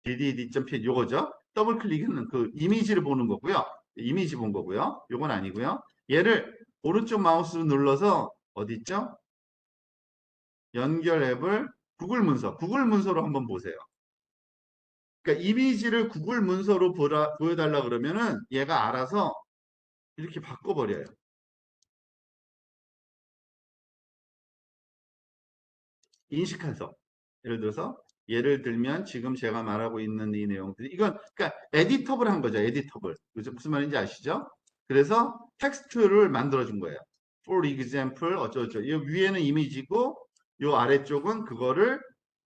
dd.png 요거죠. 더블 클릭은 그 이미지를 보는 거고요. 이미지 본 거고요. 요건 아니고요. 얘를 오른쪽 마우스로 눌러서 어디 있죠? 연결 앱을 구글 문서로 한번 보세요. 그러니까 이미지를 구글 문서로 보여달라 그러면은 얘가 알아서 이렇게 바꿔버려요. 인식해서. 예를 들면 지금 제가 말하고 있는 이 내용들이 이건 그러니까 에디터블 한 거죠. 에디터블. 무슨 말인지 아시죠? 그래서 텍스트를 만들어 준 거예요. For example 어쩌고저쩌고. 이 위에는 이미지고 이 아래쪽은 그거를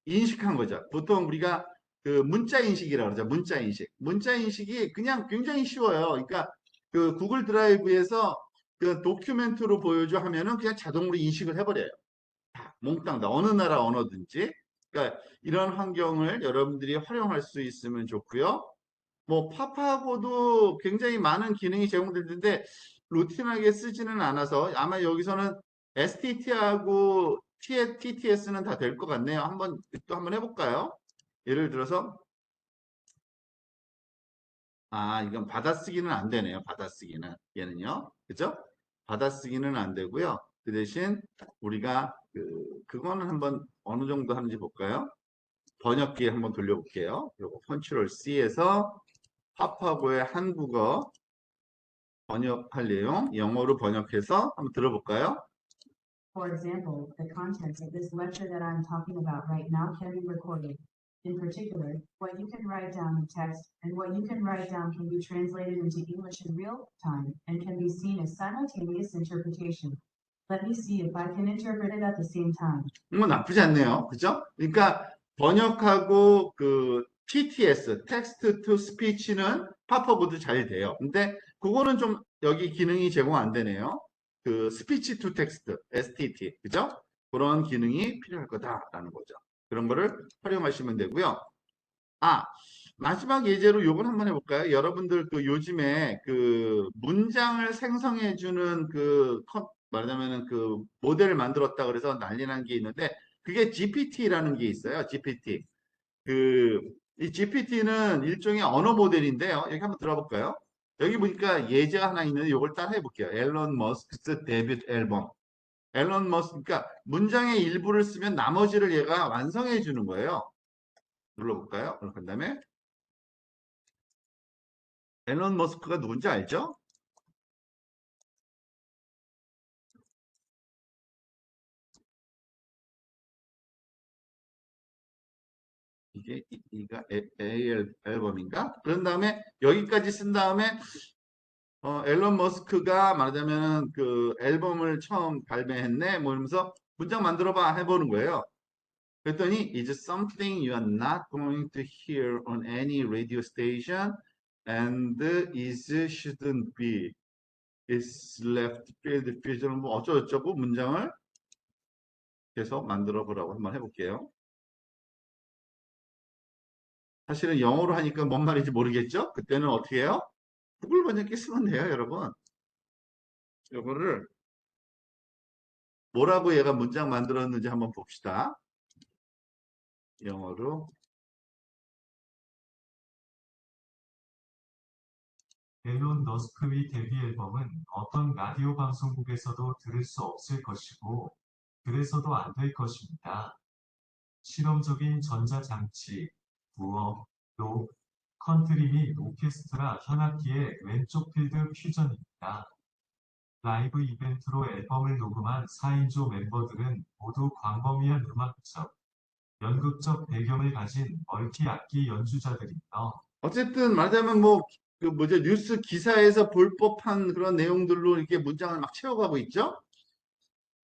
인식한 거죠. 보통 우리가 그 문자 인식이라고 그러죠. 문자 인식. 문자 인식이 그냥 굉장히 쉬워요. 그러니까 그 구글 드라이브에서 그 도큐멘트로 보여줘 하면은 그냥 자동으로 인식을 해버려요. 몽땅 다 어느 나라 언어든지. 그러니까 이런 환경을 여러분들이 활용할 수 있으면 좋고요. 뭐 팝하고도 굉장히 많은 기능이 제공되는데 루틴하게 쓰지는 않아서 아마 여기서는 STT하고 TTS는 다 될 것 같네요. 한번 해볼까요? 예를 들어서 이건 받아쓰기는 안 되네요. 받아쓰기는 얘는요. 그죠? 받아쓰기는 안 되고요. 그 대신 우리가 그거는 한번 어느 정도 하는지 볼까요? 번역기 한번 돌려볼게요. 요거 컨트롤 C에서 팝하고의 한국어 번역할 내용 영어로 번역해서 한번 들어볼까요? For example, the contents of this lecture that I'm talking about right now can be recorded. In particular, what you can write down in text and what you can write down can be translated into English in real time and can be seen as simultaneous interpretation. Let me see if I can interpret it at the same time. 뭐 나쁘지 않네요. 그죠? 그러니까 번역하고 그 TTS, Text to Speech는 팝하고도 잘 돼요. 근데 그거는 좀 여기 기능이 제공 안 되네요. 그 Speech to Text, STT, 그죠? 그런 기능이 필요할 거다라는 거죠. 그런 거를 활용하시면 되고요. 마지막 예제로 요걸 한번 해볼까요? 여러분들 그 요즘에 그 문장을 생성해주는 말하자면은 그 모델을 만들었다 그래서 난리 난 게 있는데 그게 GPT라는 게 있어요. GPT. 이 GPT는 일종의 언어 모델인데요. 여기 한번 들어볼까요? 여기 보니까 예제가 하나 있는데 이걸 따라 해볼게요. 앨런 머스크 데뷔 앨범. 앨런 머스크, 그러니까 문장의 일부를 쓰면 나머지를 얘가 완성해 주는 거예요. 눌러볼까요? 그 다음에 앨런 머스크가 누군지 알죠? 이가 앨범인가? 그런 다음에 여기까지 쓴 다음에 앨런 머스크가 말하자면 그 앨범을 처음 발매했네 뭐 이러면서 문장 만들어봐 해보는 거예요. 그랬더니 It's something you are not going to hear on any radio station and is shouldn't be is left field fusion 뭐 어쩌고저쩌고 문장을 계속 만들어 보라고 한번 해볼게요. 사실은 영어로 하니까 뭔 말인지 모르겠죠? 그때는 어떻게 해요? 구글 번역기 쓰면 돼요, 여러분. 이거를 뭐라고 얘가 문장 만들었는지 한번 봅시다. 영어로. 앨런 머스크의 데뷔 앨범은 어떤 라디오 방송국에서도 들을 수 없을 것이고, 그래서도 안 될 것입니다. 실험적인 전자장치, 부어, 로, 컨트리 및 오케스트라 현악기의 왼쪽 필드 퓨전입니다. 라이브 이벤트로 앨범을 녹음한 4인조 멤버들은 모두 광범위한 음악적, 연극적 배경을 가진 멀티악기 연주자들이며 어쨌든 말하자면 뭐, 그 뭐죠, 뉴스 기사에서 볼 법한 그런 내용들로 이렇게 문장을 막 채워가고 있죠?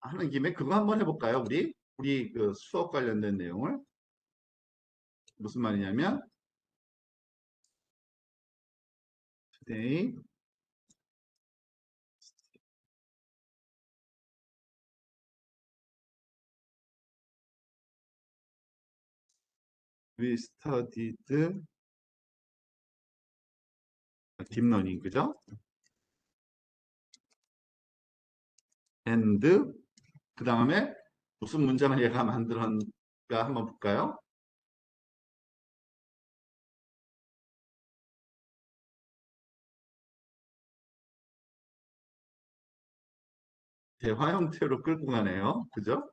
하는 김에 그거 한번 해볼까요, 우리? 우리 그 수업 관련된 내용을. 무슨 말이냐면, today, we studied 딥러닝, 그죠? and, 그 다음에 무슨 문장을 얘가 만들었는가 한번 볼까요? 대화 형태로 끌고 가네요. 그죠?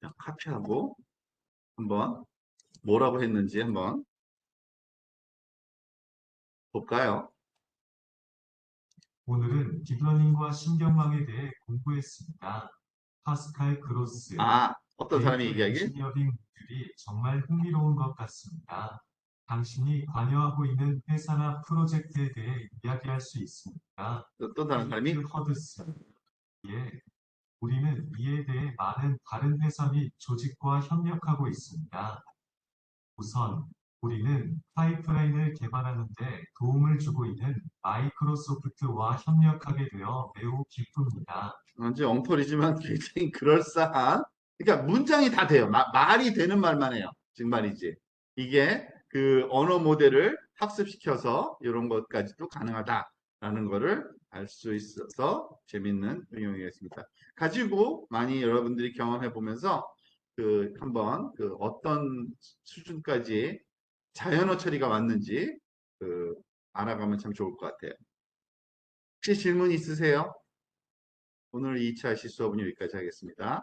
자, 카피하고 한번 뭐라고 했는지 한번 볼까요? 오늘은 딥러닝과 신경망에 대해 공부했습니다. 파스칼 그로스, 아, 어떤 데이터 사람이 얘기하길? 엔지니어링들이 정말 흥미로운 것 같습니다. 당신이 관여하고 있는 회사나 프로젝트에 대해 이야기할 수 있습니까? 또 다른 사람이? 피트 허드슨, 예, 우리는 이에 대해 많은 다른 회사 및 조직과 협력하고 있습니다. 우선, 우리는 파이프라인을 개발하는 데 도움을 주고 있는 마이크로소프트와 협력하게 되어 매우 기쁩니다. 완전 엉터리지만 굉장히 그럴싸한. 그러니까 문장이 다 돼요. 말이 되는 말만 해요. 지금 말이지. 이게 그 언어 모델을 학습시켜서 이런 것까지도 가능하다라는 거를 알 수 있어서 재밌는 응용이겠습니다. 가지고 많이 여러분들이 경험해 보면서 그 한번 그 어떤 수준까지 자연어 처리가 왔는지 그 알아가면 참 좋을 것 같아요. 혹시 질문 있으세요? 오늘 2차 시 수업은 여기까지 하겠습니다.